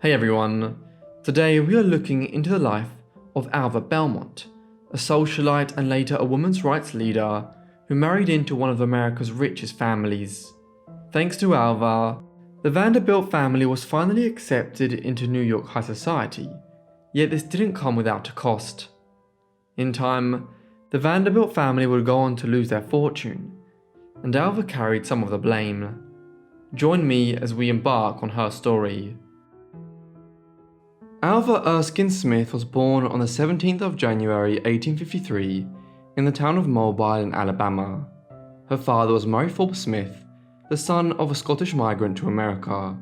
Hey everyone, today we are looking into the life of Alva Belmont, a socialite and later a women's rights leader who married into one of America's richest families. Thanks to Alva, the Vanderbilt family was finally accepted into New York high society, yet this didn't come without a cost. In time, the Vanderbilt family would go on to lose their fortune, and Alva carried some of the blame. Join me as we embark on her story. Alva Erskine Smith was born on the 17th of January 1853 in the town of Mobile in Alabama. Her father was Murray Forbes Smith, the son of a Scottish migrant to America.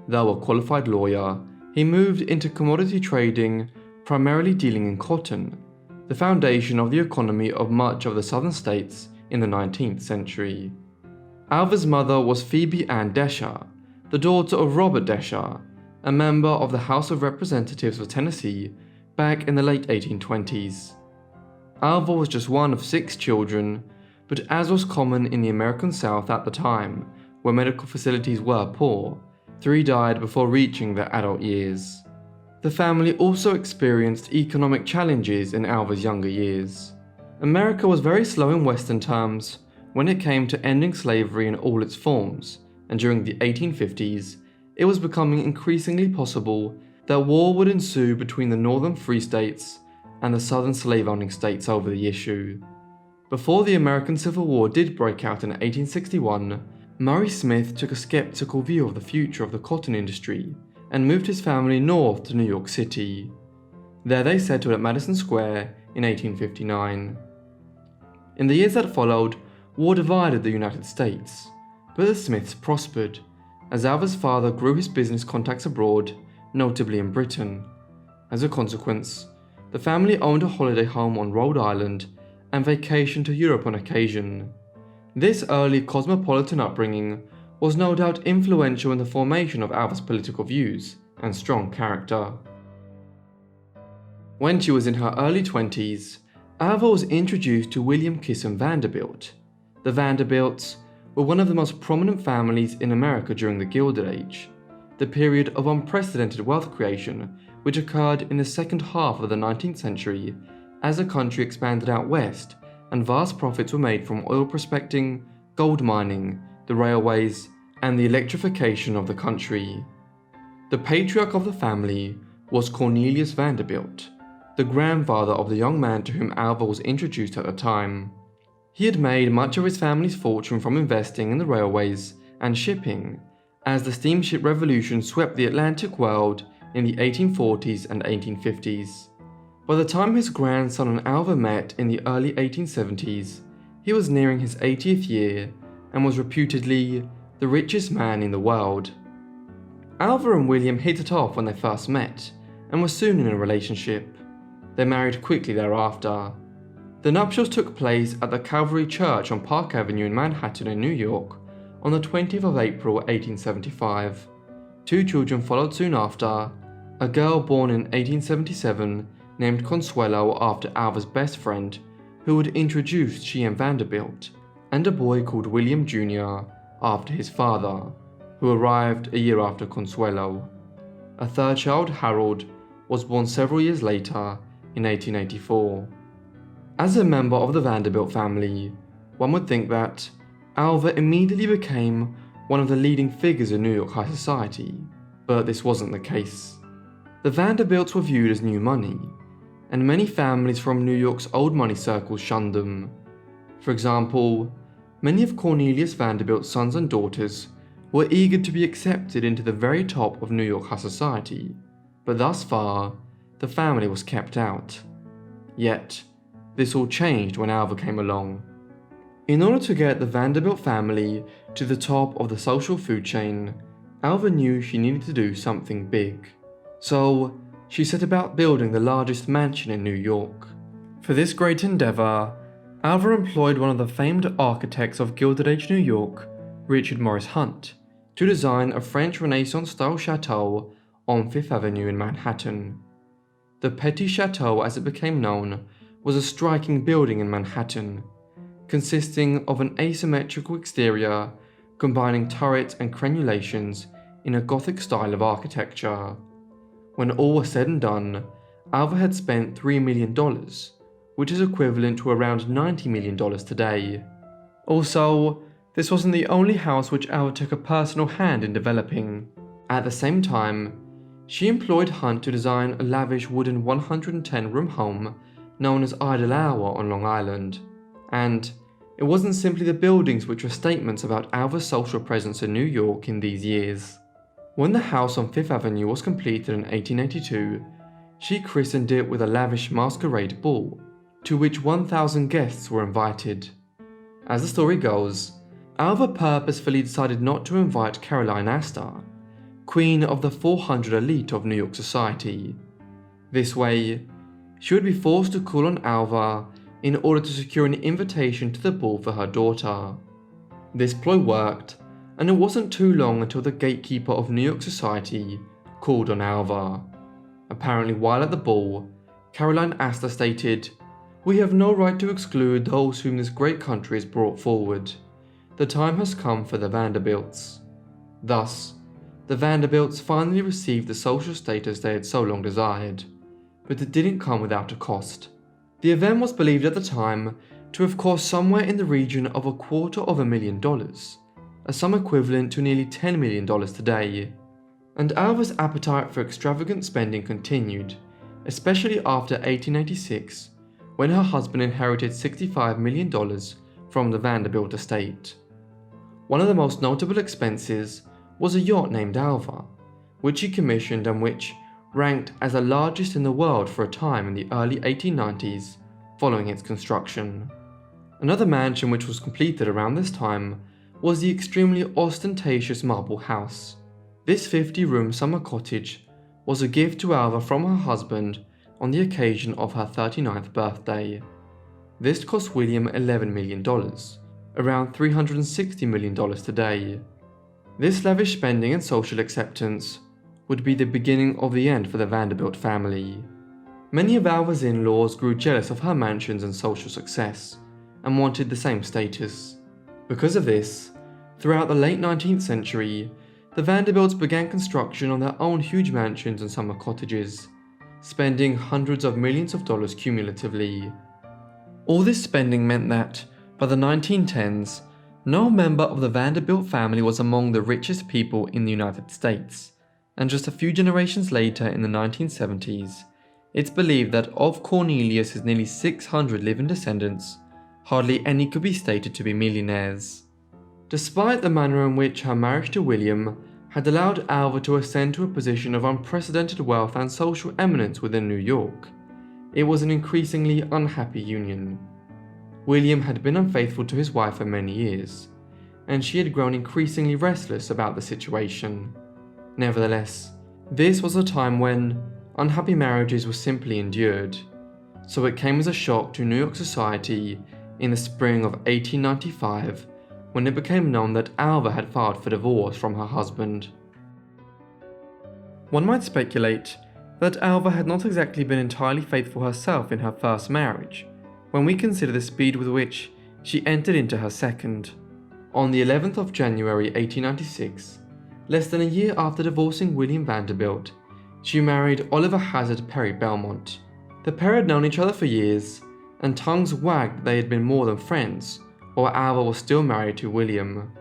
Though a qualified lawyer, he moved into commodity trading, primarily dealing in cotton, the foundation of the economy of much of the southern states in the 19th century. Alva's mother was Phoebe Ann Desher, the daughter of Robert Desher, a member of the House of Representatives of Tennessee back in the late 1820s. Alva was just one of 6 children, but as was common in the American South at the time, where medical facilities were poor, 3 died before reaching their adult years. The family also experienced economic challenges in Alva's younger years. America was very slow in Western terms when it came to ending slavery in all its forms, and during the 1850s, it was becoming increasingly possible that war would ensue between the northern free states and the southern slave-owning states over the issue. Before the American Civil War did break out in 1861, Murray Smith took a skeptical view of the future of the cotton industry and moved his family north to New York City. There they settled at Madison Square in 1859. In the years that followed, war divided the United States, but the Smiths prospered, as Alva's father grew his business contacts abroad, notably in Britain. As a consequence, the family owned a holiday home on Rhode Island and vacationed to Europe on occasion. This early cosmopolitan upbringing was no doubt influential in the formation of Alva's political views and strong character. When she was in her early 20s, Alva was introduced to William Kissam Vanderbilt. The Vanderbilts were one of the most prominent families in America during the Gilded Age, the period of unprecedented wealth creation which occurred in the second half of the 19th century as the country expanded out west and vast profits were made from oil prospecting, gold mining, the railways, and the electrification of the country. The patriarch of the family was Cornelius Vanderbilt, the grandfather of the young man to whom Alva was introduced at the time. He had made much of his family's fortune from investing in the railways and shipping, as the steamship revolution swept the Atlantic world in the 1840s and 1850s. By the time his grandson and Alva met in the early 1870s, he was nearing his 80th year and was reputedly the richest man in the world. Alva and William hit it off when they first met and were soon in a relationship. They married quickly thereafter. The nuptials took place at the Calvary Church on Park Avenue in Manhattan in New York on the 20th of April 1875. 2 children followed soon after, a girl born in 1877 named Consuelo after Alva's best friend who had introduced she and Vanderbilt, and a boy called William Jr. after his father, who arrived a year after Consuelo. A third child, Harold, was born several years later in 1884. As a member of the Vanderbilt family, one would think that Alva immediately became one of the leading figures in New York high society, but this wasn't the case. The Vanderbilts were viewed as new money, and many families from New York's old money circles shunned them. For example, many of Cornelius Vanderbilt's sons and daughters were eager to be accepted into the very top of New York high society, but thus far, the family was kept out. Yet, this all changed when Alva came along. In order to get the Vanderbilt family to the top of the social food chain, Alva knew she needed to do something big. So, she set about building the largest mansion in New York. For this great endeavor, Alva employed one of the famed architects of Gilded Age New York, Richard Morris Hunt, to design a French Renaissance-style chateau on Fifth Avenue in Manhattan. The Petit Chateau, as it became known, was a striking building in Manhattan, consisting of an asymmetrical exterior combining turrets and crenulations in a Gothic style of architecture. When all was said and done, Alva had spent $3 million, which is equivalent to around $90 million today. Also, this wasn't the only house which Alva took a personal hand in developing. At the same time, she employed Hunt to design a lavish wooden 110-room home known as Idle Hour on Long Island. And it wasn't simply the buildings which were statements about Alva's social presence in New York in these years. When the house on Fifth Avenue was completed in 1882, she christened it with a lavish masquerade ball, to which 1,000 guests were invited. As the story goes, Alva purposefully decided not to invite Caroline Astor, queen of the 400 elite of New York society. This way, she would be forced to call on Alva in order to secure an invitation to the ball for her daughter. This ploy worked, and it wasn't too long until the gatekeeper of New York society called on Alva. Apparently while at the ball, Caroline Astor stated, "We have no right to exclude those whom this great country has brought forward. The time has come for the Vanderbilts." Thus, the Vanderbilts finally received the social status they had so long desired, but it didn't come without a cost. The event was believed at the time to have cost somewhere in the region of $250,000, a sum equivalent to nearly $10 million today. And Alva's appetite for extravagant spending continued, especially after 1886, when her husband inherited $65 million from the Vanderbilt estate. One of the most notable expenses was a yacht named Alva, which he commissioned and which ranked as the largest in the world for a time in the early 1890s following its construction. Another mansion which was completed around this time was the extremely ostentatious Marble House. This 50-room summer cottage was a gift to Alva from her husband on the occasion of her 39th birthday. This cost William $11 million, around $360 million today. This lavish spending and social acceptance would be the beginning of the end for the Vanderbilt family. Many of Alva's in-laws grew jealous of her mansions and social success, and wanted the same status. Because of this, throughout the late 19th century, the Vanderbilts began construction on their own huge mansions and summer cottages, spending hundreds of millions of dollars cumulatively. All this spending meant that, by the 1910s, no member of the Vanderbilt family was among the richest people in the United States. And just a few generations later in the 1970s, it's believed that of Cornelius's nearly 600 living descendants, hardly any could be stated to be millionaires. Despite the manner in which her marriage to William had allowed Alva to ascend to a position of unprecedented wealth and social eminence within New York, it was an increasingly unhappy union. William had been unfaithful to his wife for many years, and she had grown increasingly restless about the situation. Nevertheless, this was a time when unhappy marriages were simply endured, so it came as a shock to New York society in the spring of 1895 when it became known that Alva had filed for divorce from her husband. One might speculate that Alva had not exactly been entirely faithful herself in her first marriage, when we consider the speed with which she entered into her second. On the 11th of January 1896, less than a year after divorcing William Vanderbilt, she married Oliver Hazard Perry Belmont. The pair had known each other for years, and tongues wagged that they had been more than friends, while Alva was still married to William.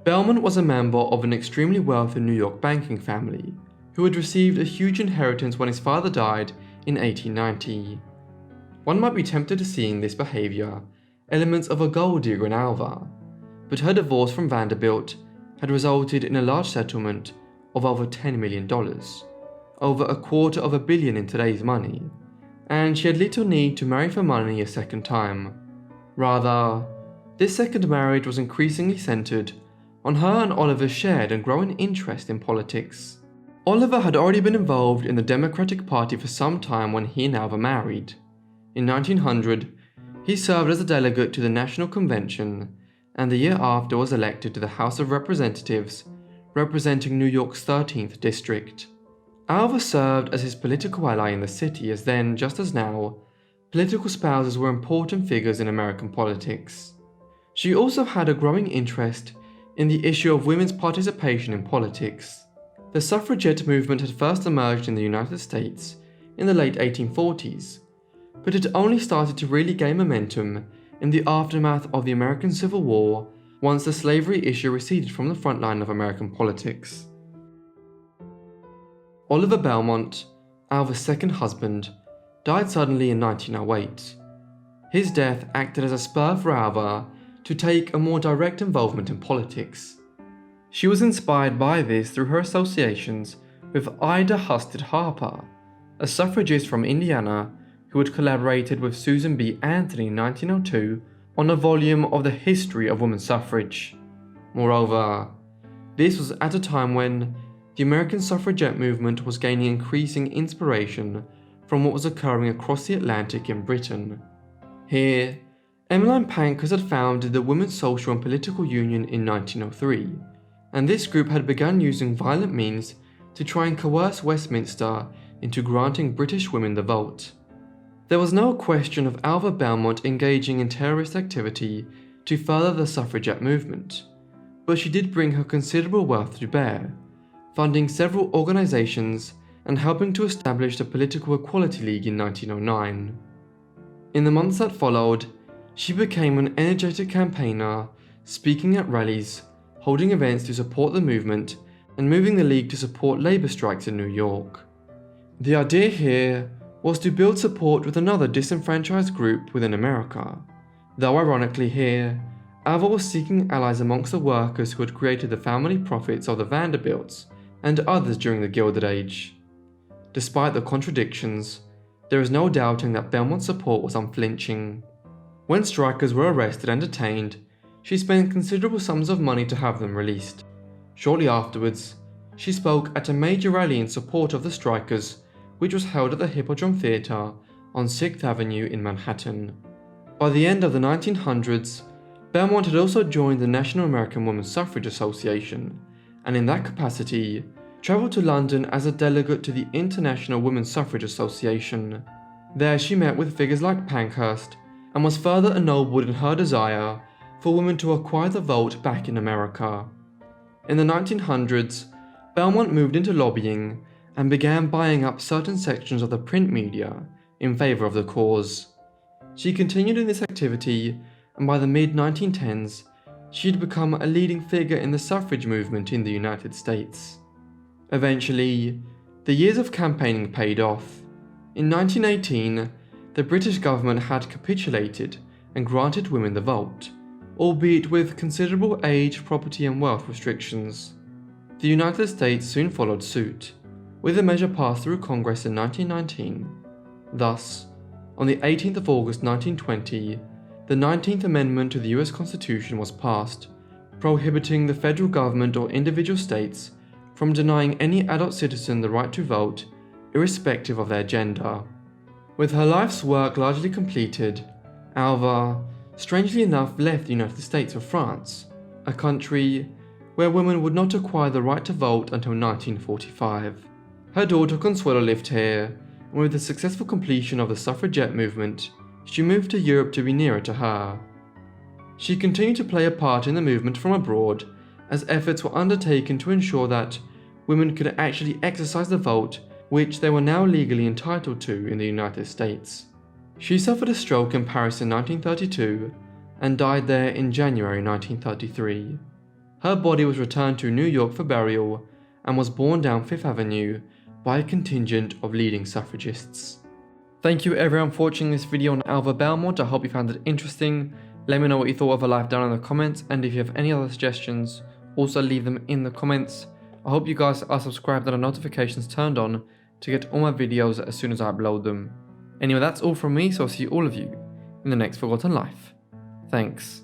Belmont was a member of an extremely wealthy New York banking family, who had received a huge inheritance when his father died in 1890. One might be tempted to see in this behaviour elements of a gold digger in Alva, but her divorce from Vanderbilt had resulted in a large settlement of over $10 million, over $250 million in today's money, and she had little need to marry for money a second time. Rather, this second marriage was increasingly centred on her and Oliver's shared and growing interest in politics. Oliver had already been involved in the Democratic Party for some time when he and Alva married. In 1900, he served as a delegate to the National Convention, and the year after was elected to the House of Representatives, representing New York's 13th district. Alva served as his political ally in the city, as then, just as now, political spouses were important figures in American politics. She also had a growing interest in the issue of women's participation in politics. The suffragette movement had first emerged in the United States in the late 1840s, but it only started to really gain momentum in the aftermath of the American Civil War once the slavery issue receded from the front line of American politics. Alva Belmont, Alva's second husband, died suddenly in 1908. His death acted as a spur for Alva to take a more direct involvement in politics. She was inspired by this through her associations with Ida Husted Harper, a suffragist from Indiana who had collaborated with Susan B. Anthony in 1902 on a volume of the history of women's suffrage. Moreover, this was at a time when the American suffragette movement was gaining increasing inspiration from what was occurring across the Atlantic in Britain. Here, Emmeline Pankhurst had founded the Women's Social and Political Union in 1903, and this group had begun using violent means to try and coerce Westminster into granting British women the vote. There was no question of Alva Belmont engaging in terrorist activity to further the suffragette movement, but she did bring her considerable wealth to bear, funding several organisations and helping to establish the Political Equality League in 1909. In the months that followed, she became an energetic campaigner, speaking at rallies, holding events to support the movement, and moving the League to support labour strikes in New York. The idea here was to build support with another disenfranchised group within America, though ironically here, Alva was seeking allies amongst the workers who had created the family profits of the Vanderbilts and others during the Gilded Age. Despite the contradictions, there is no doubting that Belmont's support was unflinching. When strikers were arrested and detained, she spent considerable sums of money to have them released. Shortly afterwards, she spoke at a major rally in support of the strikers, which was held at the Hippodrome Theatre on 6th Avenue in Manhattan. By the end of the 1900s, Belmont had also joined the National American Women's Suffrage Association, and in that capacity, travelled to London as a delegate to the International Women's Suffrage Association. There she met with figures like Pankhurst, and was further ennobled in her desire for women to acquire the vote back in America. In the 1900s, Belmont moved into lobbying and began buying up certain sections of the print media in favour of the cause. She continued in this activity, and by the mid-1910s, she had become a leading figure in the suffrage movement in the United States. Eventually, the years of campaigning paid off. In 1918, the British government had capitulated and granted women the vote, albeit with considerable age, property and wealth restrictions. The United States soon followed suit, with the measure passed through Congress in 1919. Thus, on the 18th of August 1920, the 19th Amendment to the US Constitution was passed, prohibiting the federal government or individual states from denying any adult citizen the right to vote, irrespective of their gender. With her life's work largely completed, Alva, strangely enough, left the United States for France, a country where women would not acquire the right to vote until 1945. Her daughter Consuelo lived here, and with the successful completion of the suffragette movement, she moved to Europe to be nearer to her. She continued to play a part in the movement from abroad, as efforts were undertaken to ensure that women could actually exercise the vote which they were now legally entitled to in the United States. She suffered a stroke in Paris in 1932 and died there in January 1933. Her body was returned to New York for burial and was borne down Fifth Avenue by a contingent of leading suffragists. Thank you everyone for watching this video on Alva Belmont. I hope you found it interesting. Let me know what you thought of her life down in the comments, and if you have any other suggestions, also leave them in the comments. I hope you guys are subscribed and the notifications turned on to get all my videos as soon as I upload them. Anyway, that's all from me, so I'll see all of you in the next Forgotten Life. Thanks.